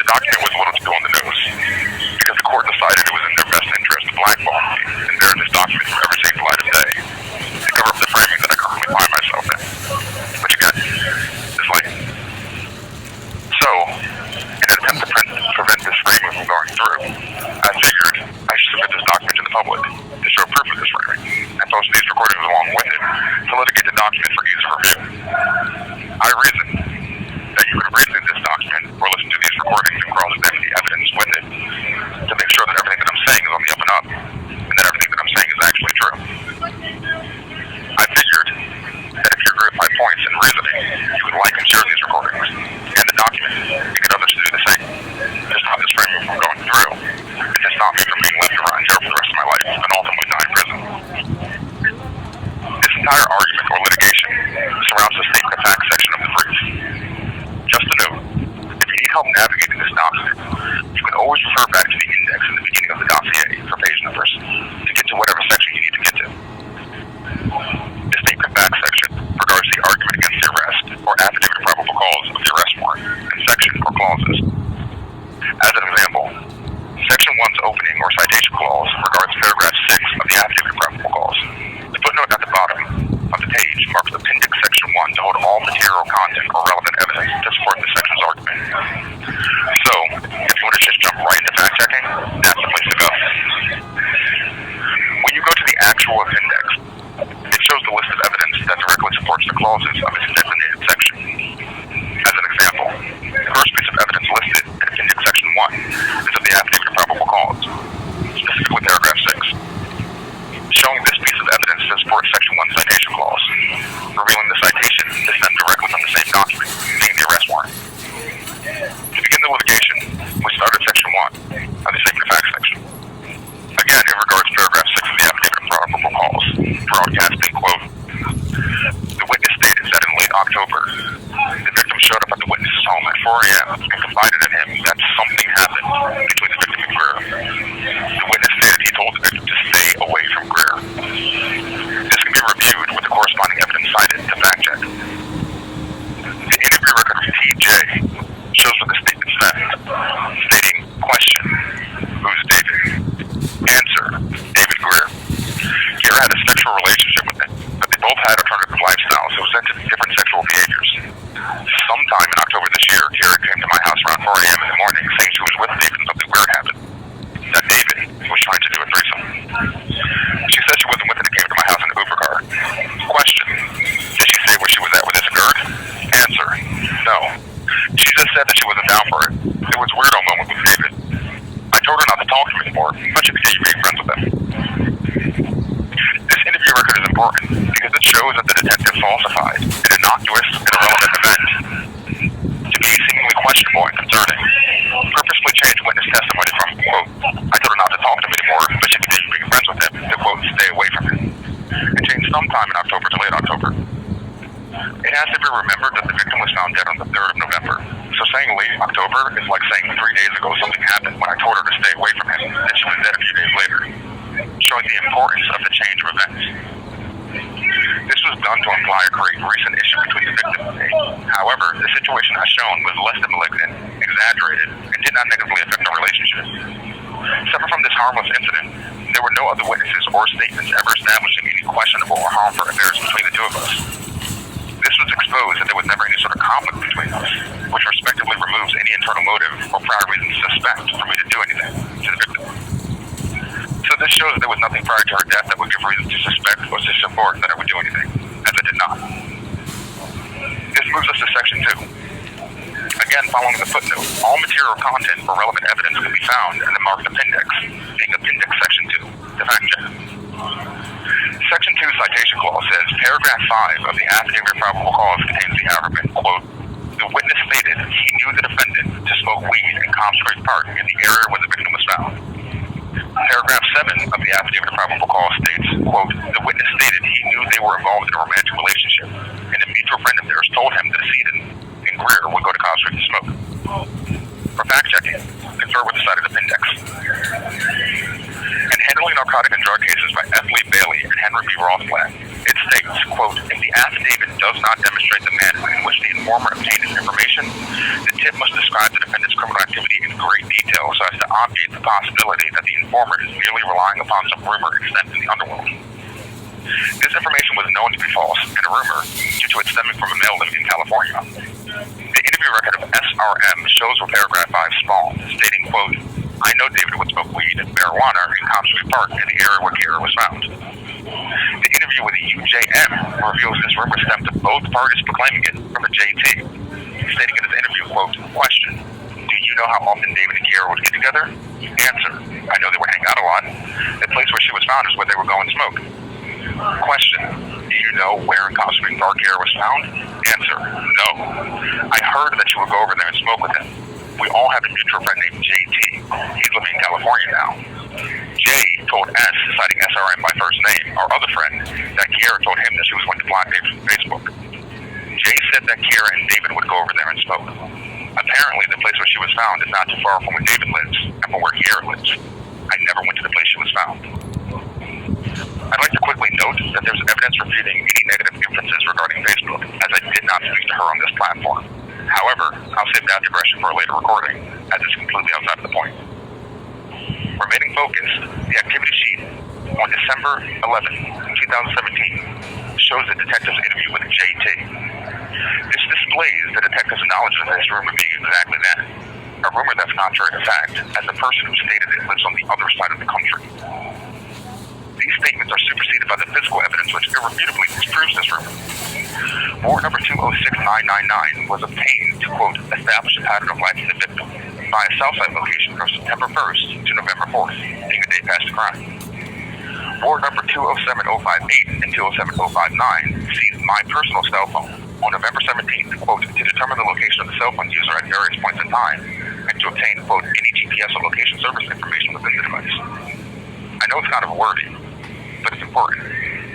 document was a little too on the nose, because the court decided it was in their best interest to blackball me and bury this document from ever seeing the light of day, to cover up the framing that I currently find myself in. Which again, is lame. So, in an attempt to prevent this framing from going through, I figured I should submit this document to the public to show proof of this framing, and post these recordings along with it to litigate the document for ease of review. I reason that you could read through this document or listen to these recordings and cross-examine the evidence with it to make sure that everything that I'm saying is on the up and up, and that everything that I'm saying is actually true. I figured that if you agree with my points and reasoning, you would like and share these recordings and the document and get others to do the same to stop this framing from going through and to stop me from being left to rot in jail for the rest of my life and ultimately die in prison. This entire argument or litigation surrounds the statement of facts section of the brief. Just a note, if you need help navigating this document, you can always refer back to the index in the beginning of the dossier for page numbers to get to whatever section you need to get to. The statement of facts section regards the argument against the arrest or affidavit of probable cause of the arrest warrant and section or clauses. As an example, Section 1's opening or citation clause regards paragraph 6 of the affidavit of probable cause. The footnote at the bottom of the page marks appendix section 1 to hold all material content or relevant evidence to support the section's argument. So, if you want to just jump right into fact checking, that's the place to go. When you go to the actual appendix, it shows the list of evidence that directly supports the clauses of its designated section. As an example, the first piece of evidence listed in appendix section 1 is of the affidavit of probable cause, specifically paragraph 6. Showing this piece of evidence to support section 1 citation clause, revealing the citation to stem directly from the same document, being the arrest warrant. To begin the litigation, we start at section 1 of the statement of facts section. Again, it regards paragraph 6 of the affidavit of probable cause, broadcasting, quote, the witness stated that in late October, the victim showed up at the witness's home at 4 a.m. and confided in him that something happened between the victim and Grier. The witness stated he told the victim to stay away from Grier. This can be reviewed with the corresponding evidence cited to fact check. The interview record of TJ shows what the statement said, stating, question, who's David? Answer, David Grier. Grier had a sexual relationship with him, but they both had alternative lifestyles who presented different sexual behaviors. Sometime in October this year, Grier came to my house around 4 a.m. in the morning saying she was with David and something weird happened. That David was trying to do a threesome. She said she wasn't with him and came to my house in an Uber car. Question, did she say where she was at with this occurred? Answer, no. She just said that she wasn't down for it. It was a weirdo moment with David. I told her not to talk to him anymore, but she became big friends with him. This interview record is important because it shows that the detective falsified an innocuous and irrelevant event to be seemingly questionable and concerning, purposely changed witness testimony from, quote, I told her not to talk to him anymore, but she continued being friends with him, to, quote, stay away from him, and changed sometime in October to late October. It has to be remembered that the victim was found dead on the 3rd of November, so saying late October is like saying 3 days ago something happened when I told her to stay away from him, and she was dead a few days later, showing the importance of the change of events. This was done to imply a great recent issue between the victim and me. However, the situation as shown was less than malignant, exaggerated, and did not negatively affect our relationship. Separate from this harmless incident, there were no other witnesses or statements ever establishing any questionable or harmful affairs between the two of us. This was exposed that there was never any sort of conflict between us, which respectively removes any internal motive or prior reason to suspect for me to do anything to the victim. So this shows that there was nothing prior to her death that would give reason to suspect or to support that I would do anything, as I did not. This moves us to section 2. Again, following the footnote, all material content or relevant evidence can be found in the marked appendix, being appendix section 2, the fact check. Section 2 citation clause says, paragraph 5 of the affidavit of probable cause contains the argument, quote, the witness stated he knew the defendant to smoke weed in Cobb Street Park in the area where the victim was found. Paragraph 7 of the affidavit of probable cause states, quote, the witness stated he knew they were involved in a romantic relationship, and a mutual friend of theirs told him that Seaton and Grier would go to Cobb Street to smoke. For fact checking, confer with the cited appendix. In handling narcotic and drug cases by F. Lee Bailey and Henry B. Rothblatt, it states, quote, if the affidavit does not demonstrate the manner in which the informant obtained his information, the tip must describe the defendant's criminal activity in great detail so as to obviate the possibility that the informant is merely relying upon some rumor extant in the underworld. This information was known to be false and a rumor due to it stemming from a male living in California. The interview record of SRM shows where paragraph 5 spawned, stating, quote, "I know David would smoke weed and marijuana in Comstock Park in the area where Grier was found." The interview with the UJM reveals this rumor stemmed to both parties proclaiming it from the JT, stating in his interview, quote, "Question, do you know how often David and Grier would get together? Answer, I know they would hang out a lot. The place where she was found is where they would go and smoke. Question, do you know where in Comstock Park Grier was found? Answer, no. I heard that she would go over there and smoke with him. We all have a mutual friend named JT. He's living in California now. Jay told S, citing SRM by first name, our other friend, that Grier told him that she was going to block David from Facebook. Jay said that Grier and David would go over there and smoke. Apparently, the place where she was found is not too far from where David lives and from where Grier lives. I never went to the place she was found. I'd like to quickly note that there's evidence refuting any negative inferences regarding Facebook, as I did not speak to her on this platform. However, I'll save that digression for a later recording, as it's completely outside of the point. Remaining focused, the activity sheet on December 11, 2017 shows the detective's interview with JT. This displays the detective's knowledge of this rumor being exactly that, a rumor that's contrary to fact, as the person who stated it lives on the other side of the country. These statements are superseded by the physical evidence which irrefutably disproves this rumor. Warrant number 206999 was obtained to, quote, establish a pattern of life of the victim by a cell site location from September 1st to November 4th, being the day past the crime. Warrant number 207058 and 207059 seized my personal cell phone on November 17th, quote, to determine the location of the cell phone user at various points in time and to obtain, quote, any GPS or location service information within the device. I know it's kind of wordy, but it's important,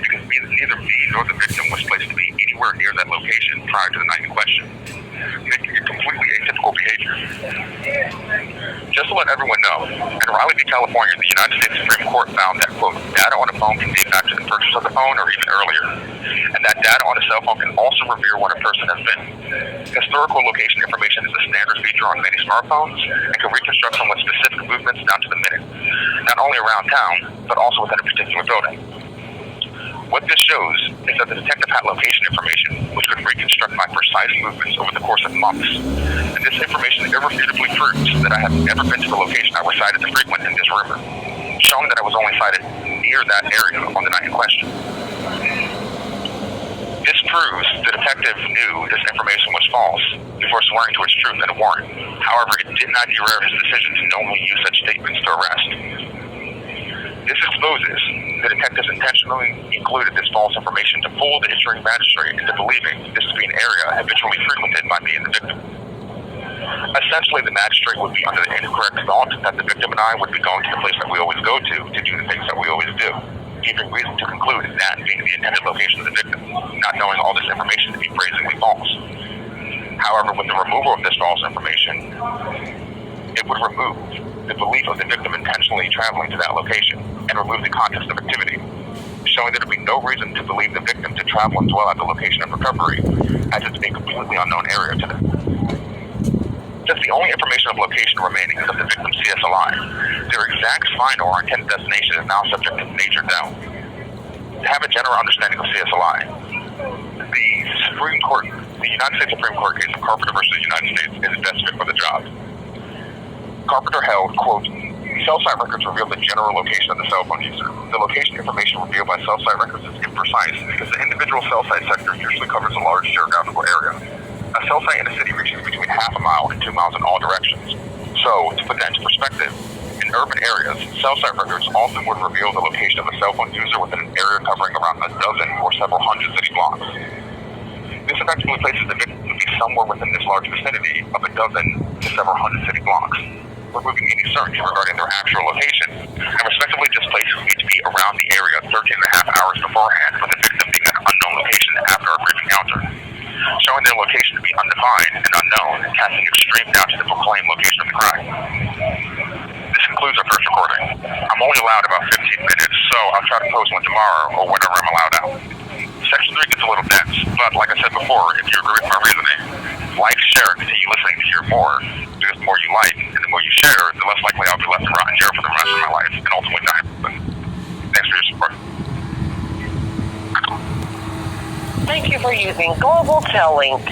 because neither me nor the victim was placed to be anywhere near that location prior to the night in question, making it completely atypical behavior. Just to let everyone know, in Raleigh, California, the United States Supreme Court found that, quote, data on a phone can date back to the purchase of the phone or even earlier, and that data on a cell phone can also reveal where a person has been. Historical location information is a standard feature on many smartphones and can reconstruct someone's specific movements down to the minute, not only around town, but also within a particular building. What this shows is that the detective had location information which could reconstruct my precise movements over the course of months. And this information irrefutably proves that I have never been to the location I was cited to frequent in this rumor, showing that I was only cited near that area on the night in question. This proves the detective knew this information was false before swearing to its truth in a warrant. However, it did not derail his decision to knowingly use such statements to arrest. This exposes the detectives intentionally included this false information to fool the issuing magistrate into believing this to be an area habitually frequented by me and the victim. Essentially, the magistrate would be under the incorrect thought that the victim and I would be going to the place that we always go to do the things that we always do, giving reason to conclude that being the intended location of the victim, not knowing all this information to be brazenly false. However, with the removal of this false information, it would remove the belief of the victim intentionally traveling to that location and remove the context of activity, showing there to be no reason to believe the victim to travel and dwell at the location of recovery, as it's a completely unknown area to them. Since the only information of location remaining is of the victim's CSLI, their exact final or intended destination is now subject to major doubt. To have a general understanding of CSLI, the United States Supreme Court case of Carpenter versus the United States is best fit for the job. Carpenter held, quote, cell site records reveal the general location of the cell phone user. The location information revealed by cell site records is imprecise because the individual cell site sector usually covers a large geographical area. A cell site in a city reaches between half a mile and 2 miles in all directions. So, to put that into perspective, in urban areas, cell site records often would reveal the location of a cell phone user within an area covering around a dozen or several hundred city blocks. This effectively places the victim to be somewhere within this large vicinity of a dozen to several hundred city blocks, removing any certainty regarding their actual location, and respectively just places me to be around the area 13 and a half hours beforehand, with the victim being at an unknown location after a brief encounter, showing their location to be undefined and unknown, and casting extreme doubt to the proclaimed location of the crime. This concludes our first recording. I'm only allowed about 15 minutes, so I'll try to post one tomorrow or whenever I'm allowed out. Section 3 gets a little dense, but like I said before, if you agree with my reasoning, like, share, and continue listening to hear more, because the more you like and the more you share, the less likely I'll be left to rot in jail for the rest of my life and ultimately die. But thanks for your support. Thank you for using Global Tel Link.